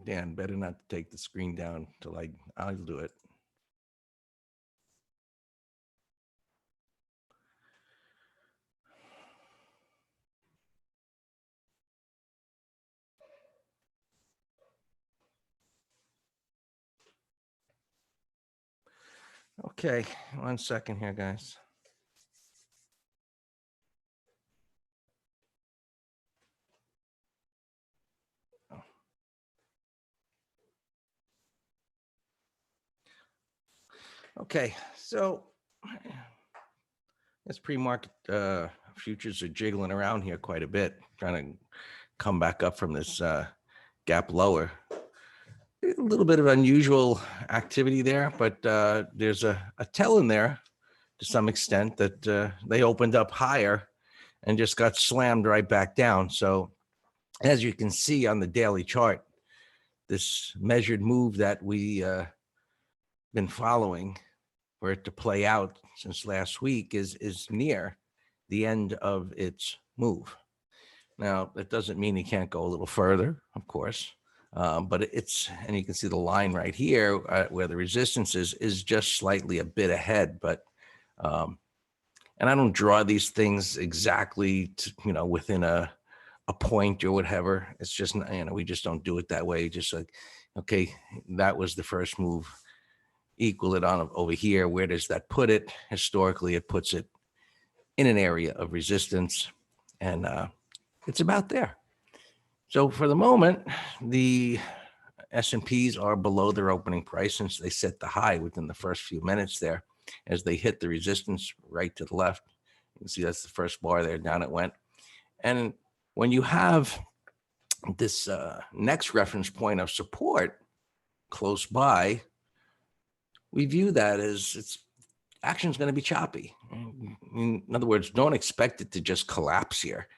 Dan, better not take the screen down till I'll do it. Okay, 1 second here, guys. Okay, so this pre-market futures are jiggling around here quite a bit, trying to come back up from this gap lower. A little bit of unusual activity there, but there's a tell in there to some extent that they opened up higher and just got slammed right back down. So as you can see on the daily chart, this measured move that we been following for it to play out since last week is near the end of its move. Now, that doesn't mean it can't go a little further, of course, but it's, and you can see the line right here where the resistance is just slightly a bit ahead, but and I don't draw these things exactly to, within a point or whatever. It's just, we just don't do it that way. Just like, okay, that was the first move. Equal it on over here. Where does that put it? Historically, it puts it in an area of resistance, and it's about there. So for the moment, the S&Ps are below their opening price since they set the high within the first few minutes there. As they hit the resistance right to the left, you can see that's the first bar there, down it went. And when you have this next reference point of support close by, we view that as its action is going to be choppy. In other words, don't expect it to just collapse here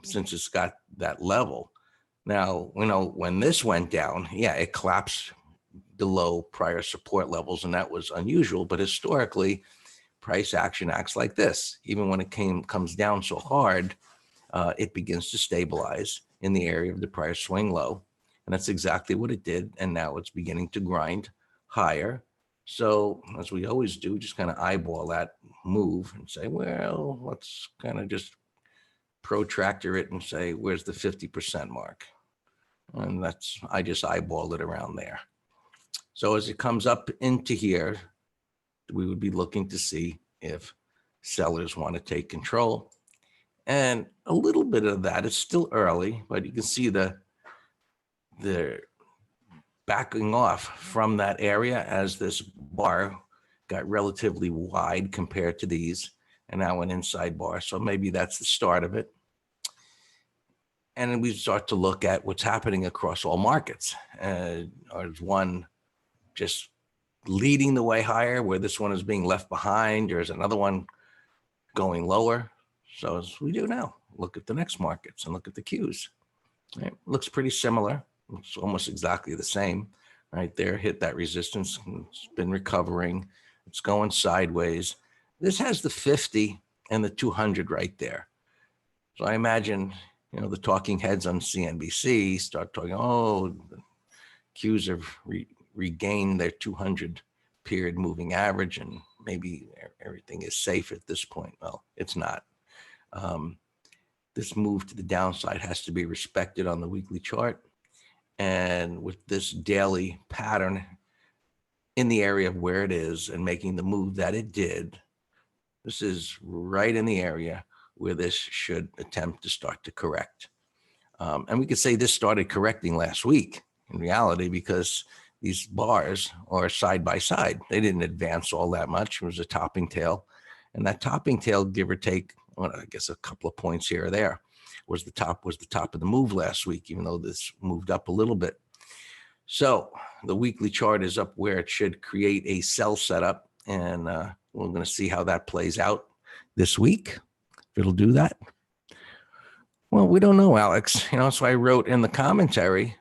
since it's got that level. Now, when this went down, yeah, it collapsed below prior support levels, and that was unusual. But historically, price action acts like this. Even when it comes down so hard, it begins to stabilize in the area of the prior swing low. And that's exactly what it did. And now it's beginning to grind higher. So as we always do, just kind of eyeball that move and say, well, let's kind of just protractor it and say, where's the 50% mark? And I just eyeballed it around there. So as it comes up into here, we would be looking to see if sellers want to take control. And a little bit of that, it's still early, but you can see the backing off from that area as this bar got relatively wide compared to these, and now an inside bar. So maybe that's the start of it. And then we start to look at what's happening across all markets. Or is one just leading the way higher where this one is being left behind, or is another one going lower? So as we do now, look at the next markets and look at the Qs. Right? Looks pretty similar. It's almost exactly the same. Right there, hit that resistance. It's been recovering. It's going sideways. This has the 50 and the 200 right there. So I imagine, the talking heads on CNBC start talking, oh, the Qs have regained their 200 period moving average, and maybe everything is safe at this point. Well, it's not. This move to the downside has to be respected on the weekly chart. And with this daily pattern in the area of where it is and making the move that it did, this is right in the area where this should attempt to start to correct. And we could say this started correcting last week in reality, because these bars are side by side. They didn't advance all that much. It was a topping tail. And that topping tail, give or take, I guess a couple of points here or there, was the top of the move last week, even though this moved up a little bit. So the weekly chart is up where it should create a sell setup, and we're going to see how that plays out this week. If it'll do that. Well, we don't know, Alex. So I wrote in the commentary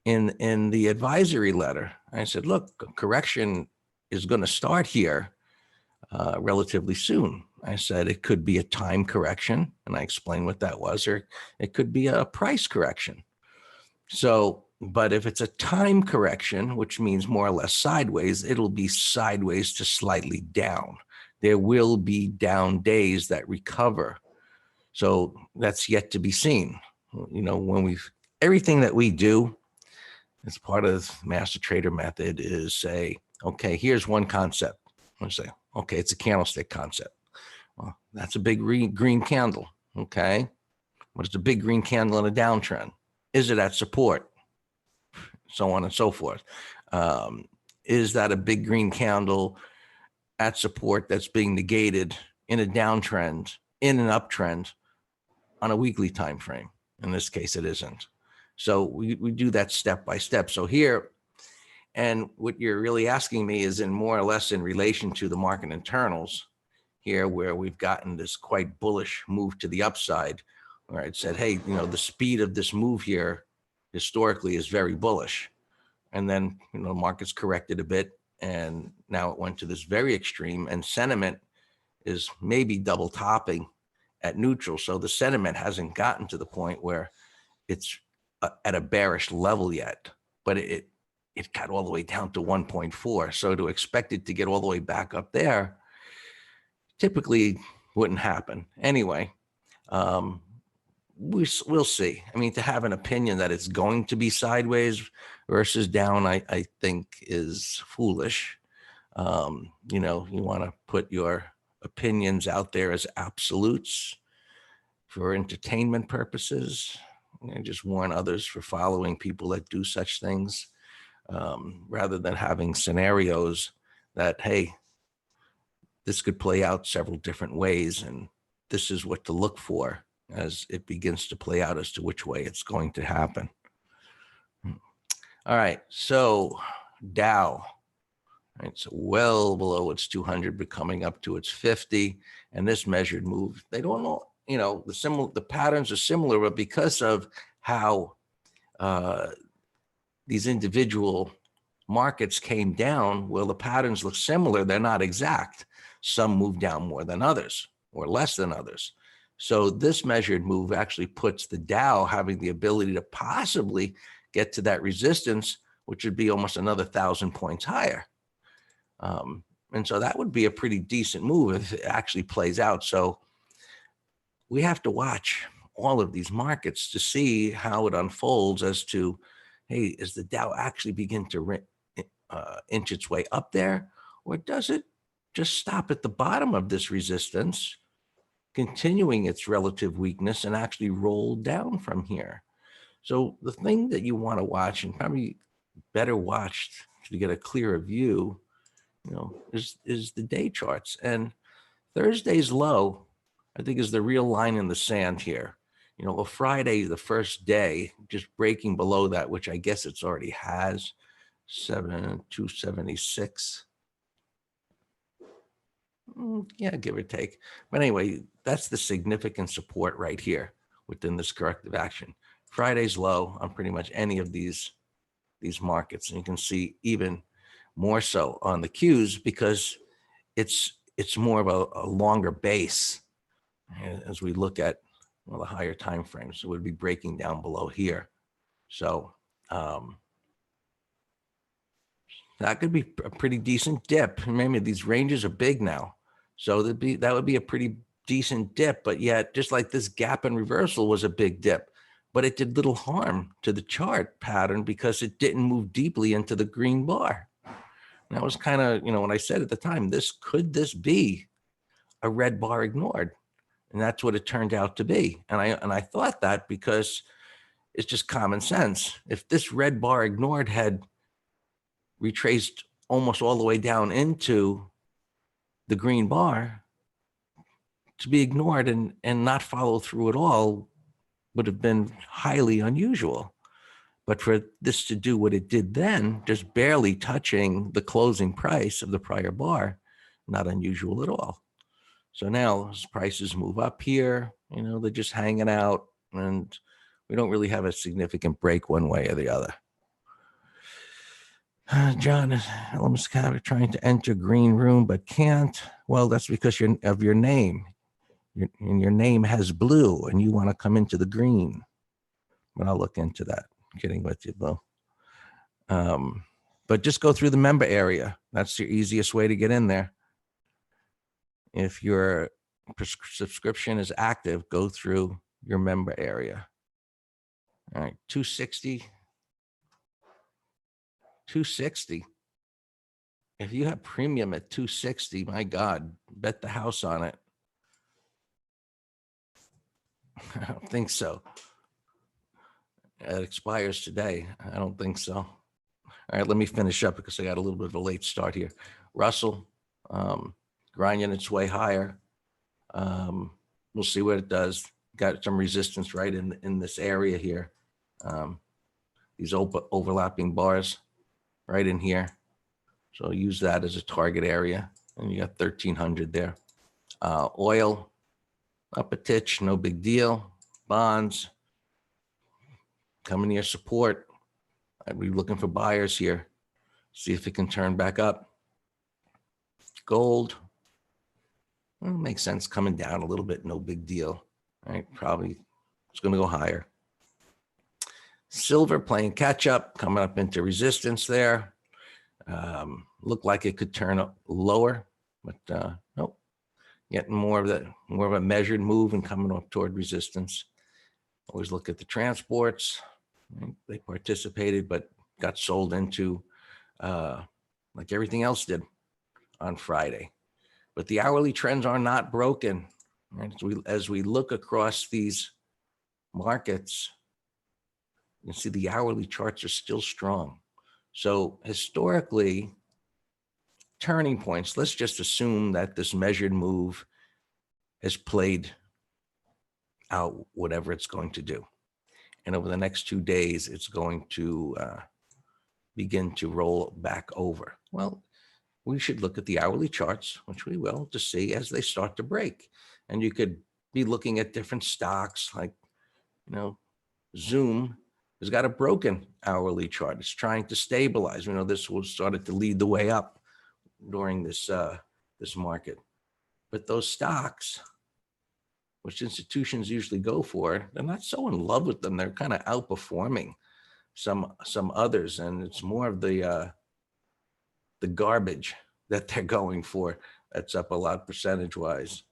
in the advisory letter, I said, look, correction is going to start here relatively soon. I said it could be a time correction, and I explained what that was, or it could be a price correction. So But if it's a time correction, which means more or less sideways, it'll be sideways to slightly down. There will be down days that recover. So that's yet to be seen. You know, when everything that we do as part of master trader method is say, okay, here's one concept. I say, okay, it's a candlestick concept. Well, that's a big green candle. Okay. What is a big green candle in a downtrend? Is it at support? So on and so forth. Is that a big green candle at support that's being negated in a downtrend, in an uptrend on a weekly time frame? In this case, it isn't. So we do that step by step. So here, and what you're really asking me is in more or less in relation to the market internals here, where we've gotten this quite bullish move to the upside, where it said, hey, you know, the speed of this move here historically is very bullish. And then, you know, the market's corrected a bit, and now it went to this very extreme, and sentiment is maybe double topping at neutral. So the sentiment hasn't gotten to the point where it's at a bearish level yet, but it got all the way down to 1.4. So to expect it to get all the way back up there typically wouldn't happen. Anyway, we'll see. I mean, to have an opinion that it's going to be sideways versus down, I think is foolish. You know, you want to put your opinions out there as absolutes for entertainment purposes, and just warn others for following people that do such things, rather than having scenarios that, hey, this could play out several different ways, and this is what to look for as it begins to play out as to which way it's going to happen. All right, so Dow, right, so well below its 200, but coming up to its 50, and this measured move, they don't know, you know, the patterns are similar, but because of how these individual markets came down, well, the patterns look similar, they're not exact. Some move down more than others or less than others. So this measured move actually puts the Dow having the ability to possibly get to that resistance, which would be almost another 1,000 points higher. And so that would be a pretty decent move if it actually plays out. So we have to watch all of these markets to see how it unfolds as to, hey, is the Dow actually begin to inch its way up there, or does it just stop at the bottom of this resistance, continuing its relative weakness, and actually roll down from here? So the thing that you want to watch, and probably better watched to get a clearer view, you know, is the day charts. And Thursday's low, I think, is the real line in the sand here. You know, a Friday, the first day, just breaking below that, which I guess it's already has, 276. Yeah, give or take. But anyway, that's the significant support right here within this corrective action. Friday's low on pretty much any of these markets, and you can see even more so on the Qs because it's more of a longer base as we look at, well, the higher time frames. So it would be breaking down below here. So that could be a pretty decent dip. Remember, these ranges are big now, so that would be a pretty decent dip. But yet, just like this gap and reversal was a big dip, but it did little harm to the chart pattern because it didn't move deeply into the green bar. And that was kind of, you know, when I said at the time, could this be a red bar ignored? And that's what it turned out to be. And I thought that because it's just common sense. If this red bar ignored had retraced almost all the way down into the green bar, to be ignored and not follow through at all would have been highly unusual. But for this to do what it did then, just barely touching the closing price of the prior bar, not unusual at all. So now as prices move up here, you know, they're just hanging out, and we don't really have a significant break one way or the other. John, I'm just kind of trying to enter green room, but can't. Well, that's because of your name. Your name has blue, and you want to come into the green. But I'll look into that. I'm kidding with you, Bo. But just go through the member area. That's your easiest way to get in there. If your subscription is active, go through your member area. All right, 260. 260. If you have premium at 260, my God, bet the house on it. I don't think so. It expires today. I don't think so. All right, let me finish up because I got a little bit of a late start here. Russell, grinding its way higher. We'll see what it does. Got some resistance right in this area here. These overlapping bars right in here. So I'll use that as a target area. And you got 1300 there. Oil, up a titch, no big deal. Bonds, coming near support. I'd be looking for buyers here. See if it can turn back up. Gold, well, makes sense, coming down a little bit, no big deal. All right, probably it's going to go higher. Silver playing catch up, coming up into resistance there. Looked like it could turn up lower, but nope. Getting more of a measured move and coming up toward resistance. Always look at the transports. They participated, but got sold into like everything else did on Friday. But the hourly trends are not broken. Right? As we look across these markets, you see the hourly charts are still strong. So historically, turning points, let's just assume that this measured move has played out whatever it's going to do. And over the next 2 days, it's going to begin to roll back over. Well, we should look at the hourly charts, which we will, to see as they start to break. And you could be looking at different stocks like, Zoom has got a broken hourly chart. It's trying to stabilize. This was started to lead the way up during this market. But those stocks, which institutions usually go for, they're not so in love with them. They're kind of outperforming some others, and it's more of the garbage that they're going for that's up a lot percentage-wise.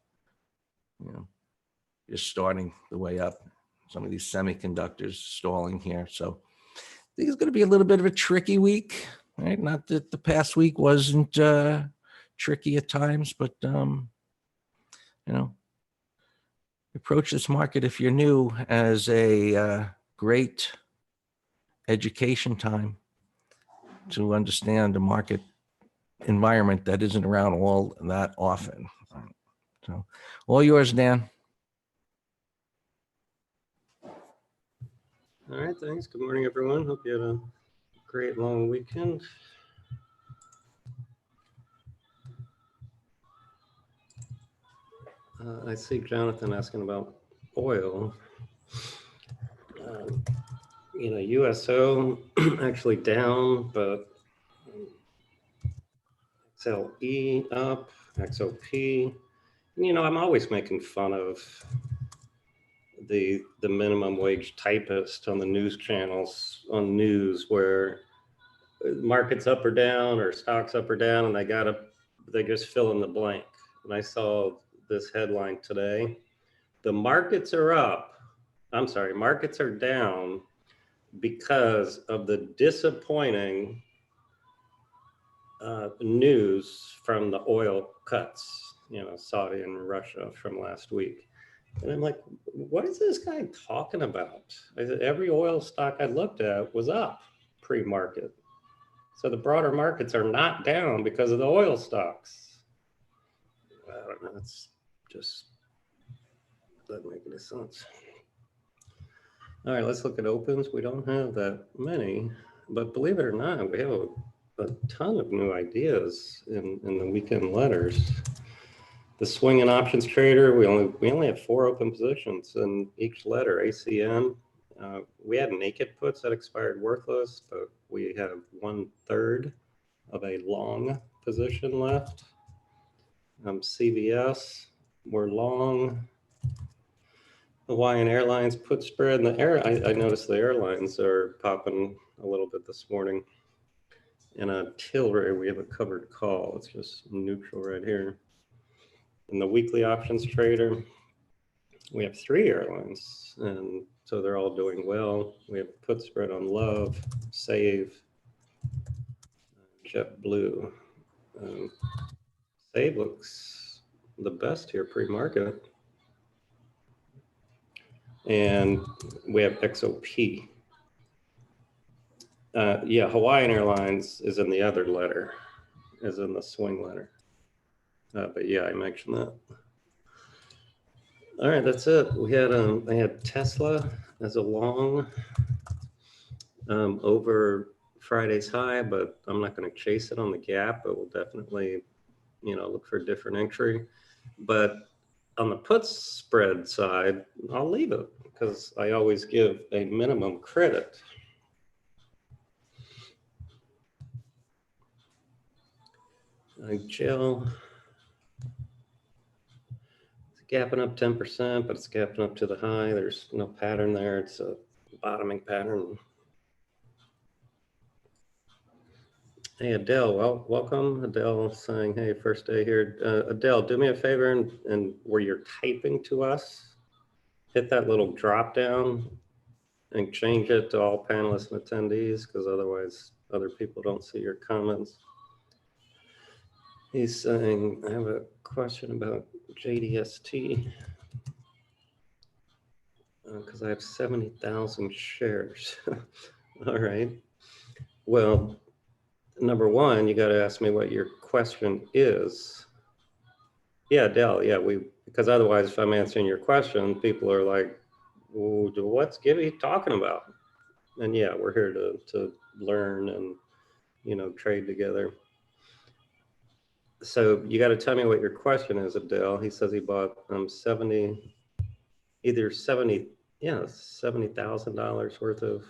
Just starting the way up. Some of these semiconductors stalling here. So I think it's going to be a little bit of a tricky week, right? Not that the past week wasn't tricky at times, but approach this market if you're new as a great education time to understand the market environment that isn't around all that often. So all yours, Dan. All right, thanks. Good morning, everyone. Hope you had a great long weekend. I see Jonathan asking about oil. USO actually down, but XLE up, XOP. I'm always making fun of the minimum wage typist on the news channels on news where market's up or down or stocks up or down, and they just fill in the blank. And I saw this headline today: the markets are markets are down because of the disappointing news from the oil cuts, Saudi and Russia from last week. And I'm like, what is this guy talking about? Every oil stock I looked at was up pre-market. So the broader markets are not down because of the oil stocks. I don't know. It's just doesn't make any sense. All right, let's look at opens. We don't have that many, but believe it or not, we have a ton of new ideas in the weekend letters. The swing and options trader, we only have 4 open positions in each letter. ACN, we had naked puts that expired worthless, but we have 1/3 of a long position left. CVS, we're long. Hawaiian Airlines put spread, and I noticed the airlines are popping a little bit this morning. And on Tilray, we have a covered call. It's just neutral right here. In the weekly options trader, we have 3 airlines, and so they're all doing well. We have a put spread on Love, Save, JetBlue. Save looks the best here pre-market. And we have XOP. Yeah, Hawaiian Airlines is in the other letter, is in the swing letter. But yeah, I mentioned that. All right, that's it. I had Tesla as a long over Friday's high, but I'm not going to chase it on the gap. But we'll definitely, look for a different entry. But on the put spread side, I'll leave it because I always give a minimum credit. Gel, it's gapping up 10%, but it's gapping up to the high. There's no pattern there. It's a bottoming pattern. Hey, Adele, well, welcome. Adele saying, hey, first day here. Adele, do me a favor and where you're typing to us, hit that little drop down and change it to all panelists and attendees, because otherwise other people don't see your comments. He's saying, I have a question about JDST because I have 70,000 shares. All right. Well, number one, you got to ask me what your question is. Yeah, Dell. Yeah, because otherwise, if I'm answering your question, people are like, well, what's Gibby talking about? And yeah, we're here to learn and trade together. So you got to tell me what your question is, Adele. He says he bought $70,000 worth of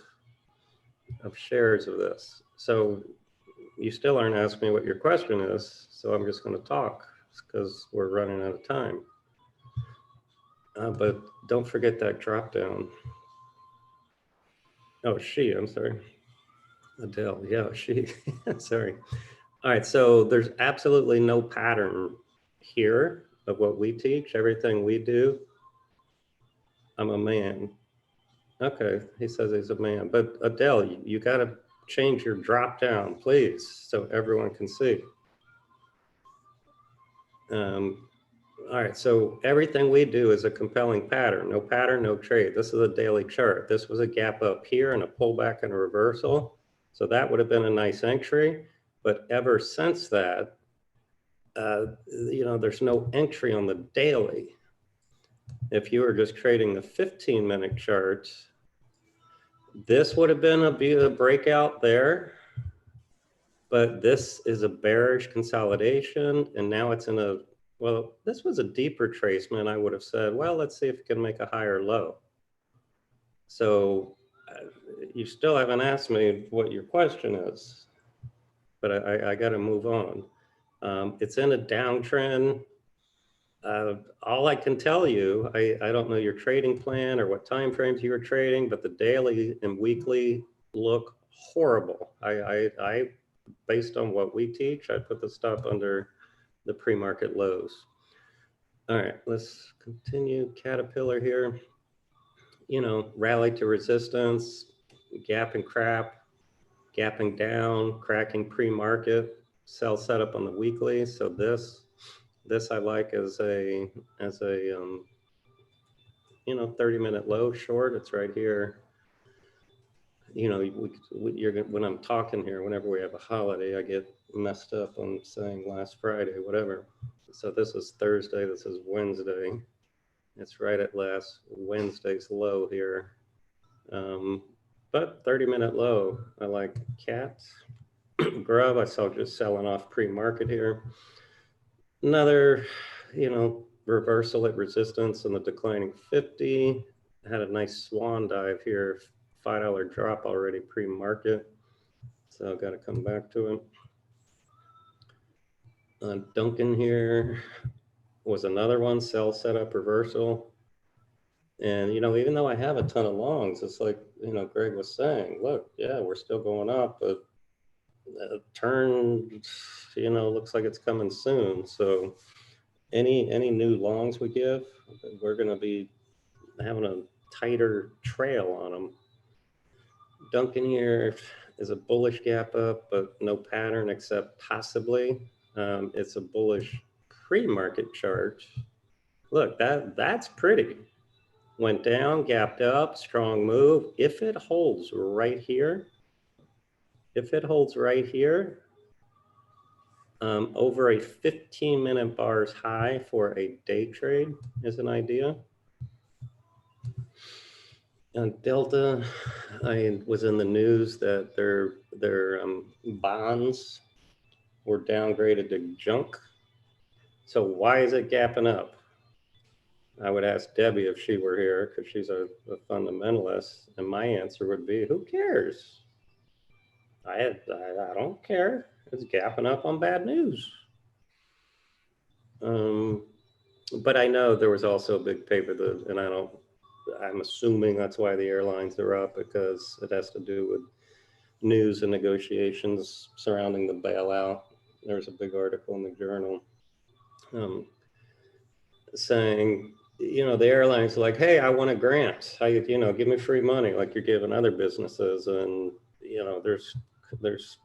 shares of this. So you still aren't asking me what your question is. So I'm just going to talk because we're running out of time. But don't forget that drop down. Oh, I'm sorry. Adele, yeah, sorry. All right, so there's absolutely no pattern here of what we teach. Everything we do, I'm a man. Okay, he says he's a man. But Adele, you got to change your drop down, please, so everyone can see. All right, so everything we do is a compelling pattern. No pattern, no trade. This is a daily chart. This was a gap up here and a pullback and a reversal. So that would have been a nice entry. But ever since that, there's no entry on the daily. If you were just trading the 15-minute chart, this would have been a breakout there. But this is a bearish consolidation. And now it's in a, well, this was a deeper tracement. I would have said, well, let's see if it can make a higher low. So you still haven't asked me what your question is, but I got to move on. It's in a downtrend. All I can tell you, I don't know your trading plan or what time frames you were trading, but the daily and weekly look horrible. I based on what we teach, I put the stuff under the pre-market lows. All right, let's continue. Caterpillar here. Rally to resistance, gap and crap, gapping down, cracking pre-market, sell setup on the weekly. So this I like as a 30-minute low short. It's right here. When I'm talking here, whenever we have a holiday, I get messed up on saying last Friday, whatever. So this is Thursday, this is Wednesday. It's right at last Wednesday's low here. But 30-minute low, I like cats. Grub, I saw just selling off pre-market here. Another, reversal at resistance in the declining 50. Had a nice swan dive here, $5 drop already pre-market. So I've got to come back to it. Duncan here was another one, sell setup reversal. And, even though I have a ton of longs, it's like, Greg was saying, look, yeah, we're still going up, but a turn, you know, looks like it's coming soon. So any new longs we give, we're going to be having a tighter trail on them. Duncan here is a bullish gap up, but no pattern except possibly. It's a bullish pre-market chart. Look, that's pretty. Went down, gapped up, strong move. If it holds right here, over a 15-minute bars high for a day trade is an idea. Delta, I was in the news that their bonds were downgraded to junk. So why is it gapping up? I would ask Debbie if she were here because she's a fundamentalist, and my answer would be, who cares? I don't care. It's gapping up on bad news. But I know there was also a big paper that, and I'm assuming that's why the airlines are up, because it has to do with news and negotiations surrounding the bailout. There's a big article in the journal saying, you know, the airlines are like, hey, I want a grant. You know, give me free money like you're giving other businesses. And, you know, there's,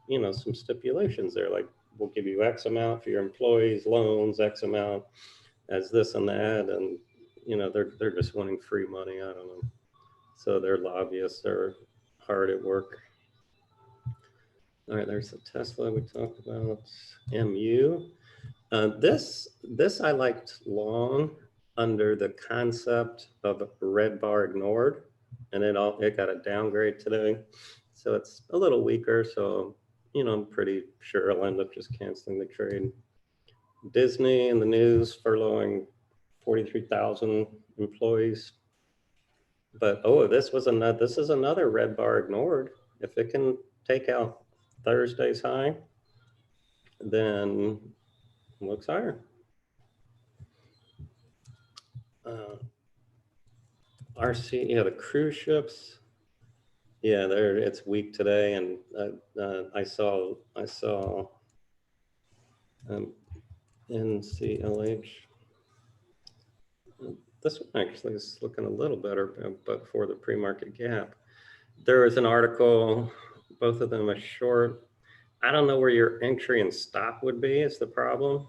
you know, some stipulations there, like we'll give you X amount for your employees, loans, X amount as this and that. And, you know, they're just wanting free money. I don't know. So their lobbyists are hard at work. All right, there's the Tesla we talked about. MU. This I liked long under the concept of red bar ignored, and it got a downgrade today, so it's a little weaker. So, you know, I'm pretty sure I'll end up just canceling the trade. Disney in the news furloughing 43,000 employees, but this is another red bar ignored. If it can take out Thursday's high, then looks higher. RC, yeah, the cruise ships. Yeah, it's weak today, and I saw NCLH. This one actually is looking a little better, but for the pre-market gap. There is an article, both of them are short. I don't know where your entry and stop would be is the problem.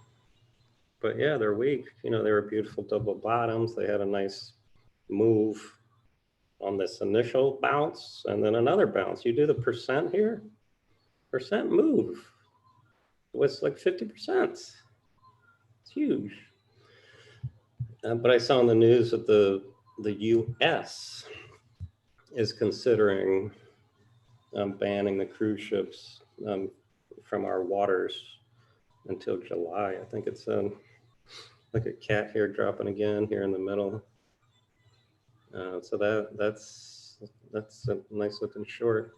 But yeah, they're weak. You know, they were beautiful double bottoms. They had a nice move on this initial bounce and then another bounce. You do the percent here, percent move. It was like 50%. It's huge. But I saw in the news that the US is considering banning the cruise ships from our waters until July. I think it's like a cat here dropping again here in the middle. So that's a nice looking short.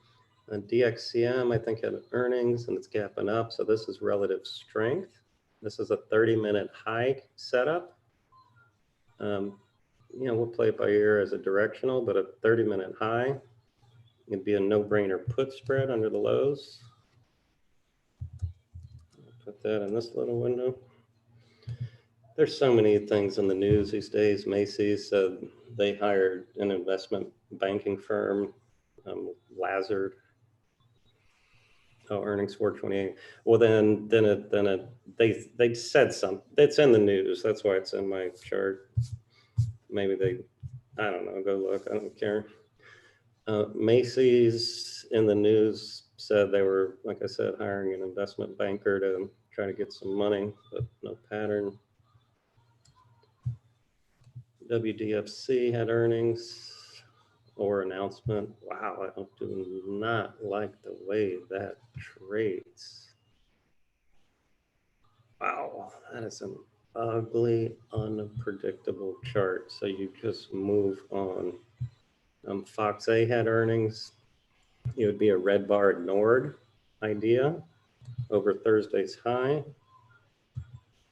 DXCM, I think, had earnings and it's gapping up. So this is relative strength. This is a 30-minute high setup. You know, we'll play it by ear as a directional, but a 30-minute high. It'd be a no-brainer put spread under the lows. Put that in this little window. There's so many things in the news these days. Macy's said they hired an investment banking firm, Lazard. Oh, earnings 428. Well, then they said something. It's in the news. That's why it's in my chart. Maybe I don't know. Go look. I don't care. Macy's in the news said they were, like I said, hiring an investment banker to try to get some money, but no pattern. WDFC had earnings or announcement. Wow, I do not like the way that trades. Wow, that is an ugly, unpredictable chart. So you just move on. Fox A had earnings. It would be a red bar ignored idea over Thursday's high.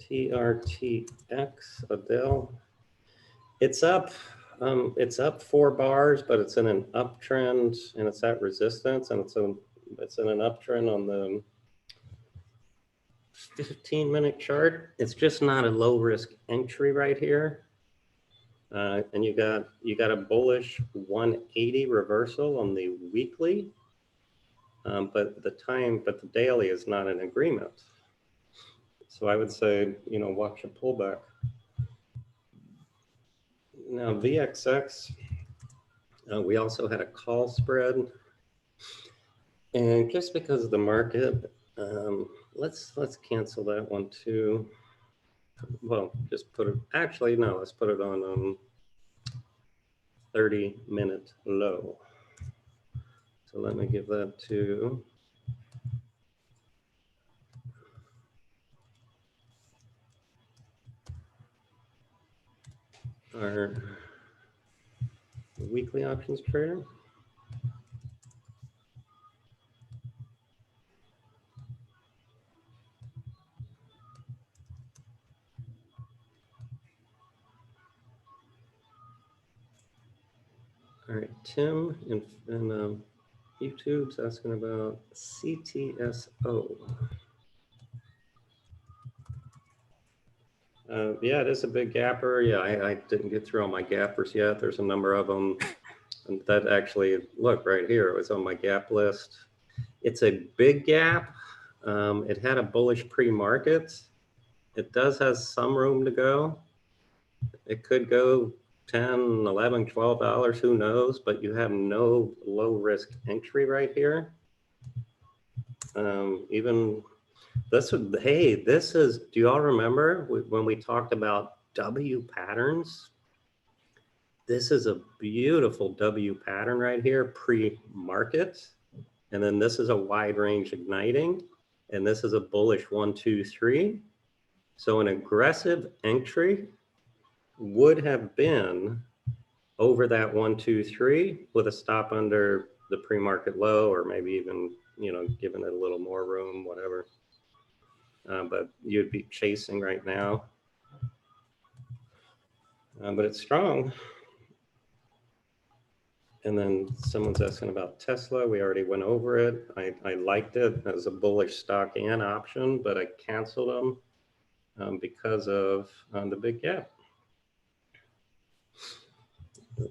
TRTX, Adele. It's up 4 bars, but it's in an uptrend and it's at resistance, and it's in an uptrend on the 15-minute chart, it's just not a low risk entry right here. And you got a bullish 180 reversal on the weekly, but the daily is not an agreement. So I would say, watch a pullback. Now VXX, we also had a call spread, and just because of the market, let's cancel that one too. Well, just put it. Actually, no. Let's put it on 30-minute low. So let me give that to our weekly options trader. All right, Tim in YouTube's asking about CTSO. Yeah, it is a big gapper. Yeah, I didn't get through all my gappers yet. There's a number of them. And that actually, look right here, it was on my gap list. It's a big gap. It had a bullish pre-market. It does have some room to go. It could go 10, 11, $12, who knows, but you have no low risk entry right here. Even this would, hey, this is, do you all remember when we talked about W patterns? This is a beautiful W pattern right here, pre-market. And then this is a wide range igniting. And this is a bullish 1, 2, 3. So an aggressive entry would have been over that 1, 2, 3 with a stop under the pre-market low, or maybe even, giving it a little more room, whatever. But you'd be chasing right now. But it's strong. And then someone's asking about Tesla. We already went over it. I liked it as a bullish stock and option, but I canceled them because of the big gap.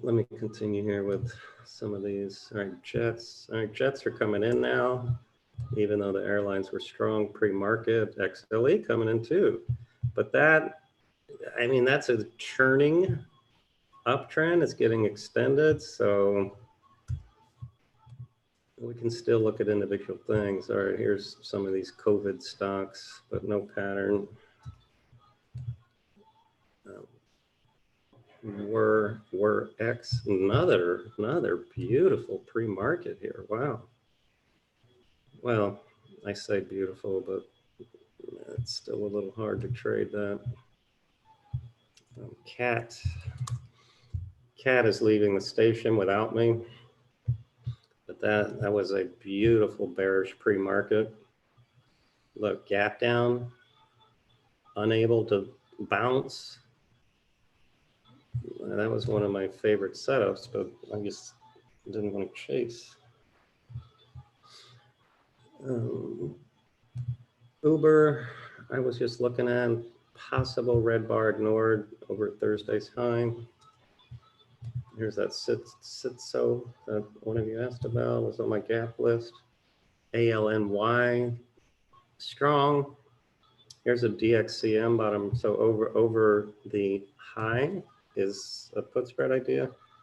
Let me continue here with some of these. All right, jets. All right, jets are coming in now, even though the airlines were strong pre-market. XLE coming in too. But that, I mean, that's a churning uptrend. It's getting extended, so we can still look at individual things. All right, here's some of these COVID stocks, but no pattern. We're X, another beautiful pre-market here. Wow. Well, I say beautiful, but it's still a little hard to trade that. Cat is leaving the station without me. But that was a beautiful bearish pre-market. Look, gap down, unable to bounce. That was one of my favorite setups, but I just didn't want to chase. Uber, I was just looking at possible red bar ignored over Thursday's high. Here's that Sitso that one of you asked about, was on my gap list. ALNY, strong. Here's a DXCM bottom. So over the high is a put spread idea.